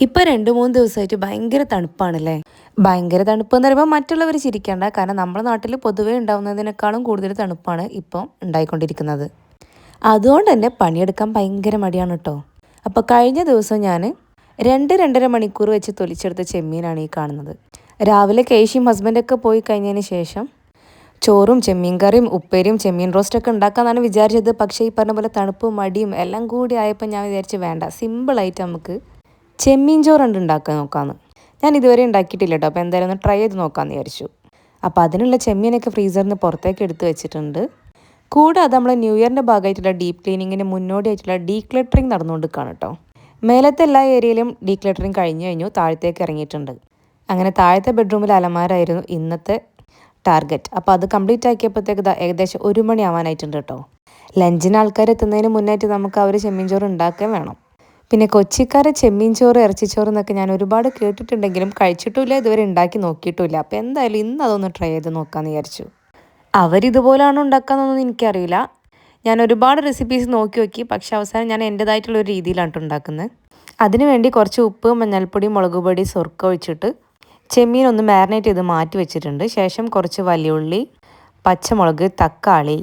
ഇപ്പോൾ 2-3 ദിവസമായിട്ട് ഭയങ്കര തണുപ്പാണല്ലേ. ഭയങ്കര തണുപ്പെന്ന് പറയുമ്പോൾ മറ്റുള്ളവർ ചിരിക്കേണ്ട, കാരണം നമ്മുടെ നാട്ടിൽ പൊതുവേ ഉണ്ടാകുന്നതിനേക്കാളും കൂടുതൽ തണുപ്പാണ് ഇപ്പോൾ ഉണ്ടായിക്കൊണ്ടിരിക്കുന്നത്. അതുകൊണ്ട് തന്നെ പണിയെടുക്കാൻ ഭയങ്കര മടിയാണ് കേട്ടോ. അപ്പോൾ കഴിഞ്ഞ ദിവസം ഞാൻ 2-2.5 മണിക്കൂർ വെച്ച് തൊലിച്ചെടുത്ത ചെമ്മീനാണ് ഈ കാണുന്നത്. രാവിലെ കേശിയും ഹസ്ബൻഡൊക്കെ പോയി കഴിഞ്ഞതിന് ശേഷം ചോറും ചെമ്മീൻ കറിയും ഉപ്പേരിയും ചെമ്മീൻ റോസ്റ്റൊക്കെ ഉണ്ടാക്കാമെന്നാണ് വിചാരിച്ചത്. പക്ഷേ ഈ പറഞ്ഞ പോലെ തണുപ്പും മടിയും എല്ലാം കൂടി ആയപ്പോൾ ഞാൻ വിചാരിച്ച് വേണ്ട, സിമ്പിളായിട്ട് നമുക്ക് ചെമ്മീൻ ചോറ് ഉണ്ടാക്കാൻ നോക്കാമെന്ന്. ഞാൻ ഇതുവരെ ഉണ്ടാക്കിയിട്ടില്ല കേട്ടോ. അപ്പോൾ എന്തായാലും ഒന്ന് ട്രൈ ചെയ്ത് നോക്കാമെന്ന് വിചാരിച്ചു. അപ്പോൾ അതിനുള്ള ചെമ്മീനൊക്കെ ഫ്രീസറിൽ നിന്ന് പുറത്തേക്ക് എടുത്ത് വെച്ചിട്ടുണ്ട്. കൂടാതെ നമ്മൾ ന്യൂ ഇയറിൻ്റെ ഭാഗമായിട്ടുള്ള ഡീപ്പ് ക്ലീനിങ്ങിന് മുന്നോടിയായിട്ടുള്ള ഡീക്ലട്ടറിങ് നടന്നുകൊണ്ടിരിക്കുകയാണ് കേട്ടോ. മേലത്തെ എല്ലാ ഏരിയയിലും ഡീക്ലട്ടറിങ് കഴിഞ്ഞു. താഴത്തേക്ക് ഇറങ്ങിയിട്ടുണ്ട്. അങ്ങനെ താഴത്തെ ബെഡ്റൂമിൽ അലമാരായിരുന്നു ഇന്നത്തെ ടാർഗറ്റ്. അപ്പോൾ അത് കംപ്ലീറ്റ് ആക്കിയപ്പോഴത്തേക്ക് ഏകദേശം 1 മണി ആവാനായിട്ടുണ്ട് കേട്ടോ. ലഞ്ചിന് ആൾക്കാർ എത്തുന്നതിന് മുന്നായിട്ട് നമുക്ക് ആ ഒരു ചെമ്മീൻ ചോറ് ഉണ്ടാക്കാൻ വേണം. പിന്നെ കൊച്ചിക്കാരെ ചെമ്മീൻ ചോറ് ഇറച്ചിച്ചോറ് എന്നൊക്കെ ഞാൻ ഒരുപാട് കേട്ടിട്ടുണ്ടെങ്കിലും കഴിച്ചിട്ടുമില്ല, ഇതുവരെ ഉണ്ടാക്കി നോക്കിയിട്ടുമില്ല. അപ്പോൾ എന്തായാലും ഇന്ന് അതൊന്ന് ട്രൈ ചെയ്ത് നോക്കാമെന്ന് വിചാരിച്ചു. അവരിതുപോലെയാണോ ഉണ്ടാക്കാമെന്നൊന്നും എനിക്കറിയില്ല. ഞാൻ ഒരുപാട് റെസിപ്പീസ് നോക്കി, പക്ഷേ അവസാനം ഞാൻ എൻ്റേതായിട്ടുള്ളൊരു രീതിയിലാണ് ഉണ്ടാക്കുന്നത്. അതിനുവേണ്ടി കുറച്ച് ഉപ്പ്, മഞ്ഞൾപ്പൊടി, മുളക് പൊടി, സുർക്ക ഒഴിച്ചിട്ട് ചെമ്മീൻ ഒന്ന് മാരിനേറ്റ് ചെയ്ത് മാറ്റി വെച്ചിട്ടുണ്ട്. ശേഷം കുറച്ച് വലിയുള്ളി, പച്ചമുളക്, തക്കാളി,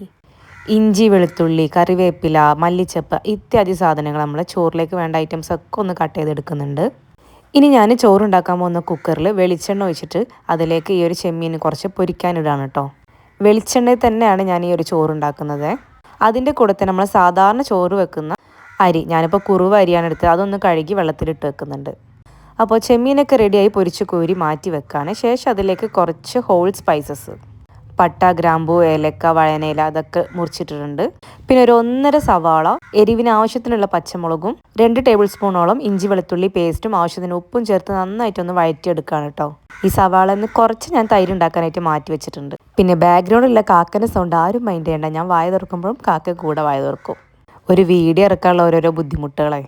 ഇഞ്ചി, വെളുത്തുള്ളി, കറിവേപ്പില, മല്ലിച്ചപ്പ് ഇത്യാദി സാധനങ്ങൾ നമ്മൾ ചോറിലേക്ക് വേണ്ട ഐറ്റംസ് ഒക്കെ ഒന്ന് കട്ട് ചെയ്തെടുക്കുന്നുണ്ട്. ഇനി ഞാൻ ചോറുണ്ടാക്കാൻ പോകുന്ന കുക്കറിൽ വെളിച്ചെണ്ണ ഒഴിച്ചിട്ട് അതിലേക്ക് ഈ ഒരു ചെമ്മീൻ കുറച്ച് പൊരിക്കാനിടാണ് കേട്ടോ. വെളിച്ചെണ്ണയിൽ തന്നെയാണ് ഞാൻ ഈ ഒരു ചോറുണ്ടാക്കുന്നത്. അതിൻ്റെ കൂടെ തന്നെ നമ്മൾ സാധാരണ ചോറ് വെക്കുന്ന അരി, ഞാനിപ്പോൾ കുറുവ അരിയാണ് എടുത്തത്, അതൊന്ന് കഴുകി വെള്ളത്തിലിട്ട് വെക്കുന്നുണ്ട്. അപ്പോൾ ചെമ്മീനൊക്കെ റെഡിയായി പൊരിച്ച് കോരി മാറ്റി വെക്കാണ്. ശേഷം അതിലേക്ക് കുറച്ച് ഹോൾ സ്പൈസസ്, പട്ട, ഗ്രാമ്പൂ, ഏലക്ക, വഴനയില അതൊക്കെ മുറിച്ചിട്ടിട്ടുണ്ട്. പിന്നെ ഒരു 1.5 സവാള, എരിവിന് ആവശ്യത്തിനുള്ള പച്ചമുളകും, 2 ടേബിൾ സ്പൂണോളം ഇഞ്ചി വെളുത്തുള്ളി പേസ്റ്റും ആവശ്യത്തിന് ഉപ്പും ചേർത്ത് നന്നായിട്ടൊന്ന് വഴറ്റിയെടുക്കുകയാണ് കേട്ടോ. ഈ സവാളന്ന് കുറച്ച് ഞാൻ തൈര് ഉണ്ടാക്കാനായിട്ട് മാറ്റി വെച്ചിട്ടുണ്ട്. പിന്നെ ബാക്ക്ഗ്രൗണ്ടിലുള്ള കാക്കൻ്റെ സൗണ്ട് ആരും മൈൻഡ് ചെയ്യേണ്ട. ഞാൻ വായ തുറക്കുമ്പോഴും കാക്ക കൂടെ വായ തുറക്കും. ഒരു വീഡിയോ ഇറക്കാനുള്ള ഓരോരോ ബുദ്ധിമുട്ടുകളെ.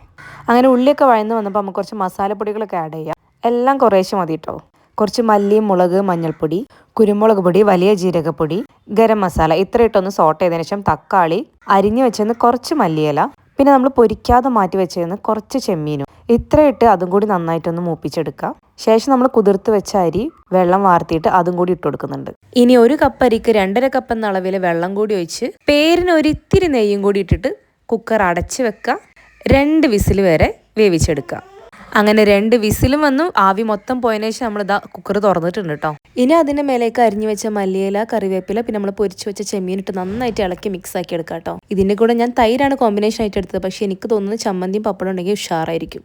അങ്ങനെ ഉള്ളിയൊക്കെ വഴന്ന് വന്നപ്പോൾ നമുക്ക് കുറച്ച് മസാലപ്പൊടികളൊക്കെ ആഡ് ചെയ്യാം. എല്ലാം കുറേശ്ശെ മതി കേട്ടോ. കുറച്ച് മല്ലി, മുളക്, മഞ്ഞൾപ്പൊടി, കുരുമുളക് പൊടി, വലിയ ജീരകപ്പൊടി, ഗരം മസാല ഇത്ര ഇട്ടൊന്ന് സോട്ട് ചെയ്തതിനു ശേഷം തക്കാളി, അരിഞ്ഞു വെച്ചെന്ന് കുറച്ച് മല്ലിയില, പിന്നെ നമ്മൾ പൊരിക്കാതെ മാറ്റി വെച്ചതെന്ന് കുറച്ച് ചെമ്മീനും ഇത്ര ഇട്ട് അതും കൂടി നന്നായിട്ടൊന്ന് മൂപ്പിച്ചെടുക്കുക. ശേഷം നമ്മൾ കുതിർത്ത് വെച്ച അരി വെള്ളം വാർത്തിയിട്ട് അതും കൂടി ഇട്ട് കൊടുക്കുന്നുണ്ട്. ഇനി 1 കപ്പ് അരിക്ക് 2.5 കപ്പ് എന്ന അളവിൽ വെള്ളം കൂടി ഒഴിച്ച് പേരിന് ഒരിത്തിരി നെയ്യും കൂടി ഇട്ടിട്ട് കുക്കർ അടച്ച് വെക്കുക. 2 വിസിൽ വരെ വേവിച്ചെടുക്കുക. അങ്ങനെ 2 വിസിലും വന്നു. ആവി മൊത്തം പോയതിനു ശേഷം നമ്മൾ കുക്കർ തുറന്നിട്ടുണ്ട് കേട്ടോ. ഇനി അതിൻ്റെ മേലേക്ക് അരിഞ്ഞു വെച്ച മല്ലിയില, കറിവേപ്പില, പിന്നെ നമ്മൾ പൊരിച്ചു വെച്ച ചെമ്മീൻ ഇട്ട് നന്നായിട്ട് ഇളക്കി മിക്സ് ആക്കി എടുക്കാം കേട്ടോ. ഇതിൻ്റെ കൂടെ ഞാൻ തൈരാണ് കോമ്പിനേഷൻ ആയിട്ട് എടുത്തത്, പക്ഷേ എനിക്ക് തോന്നുന്നത് ചമ്മന്തിയും പപ്പടം ഉണ്ടെങ്കിൽ ഉഷാറായിരിക്കും.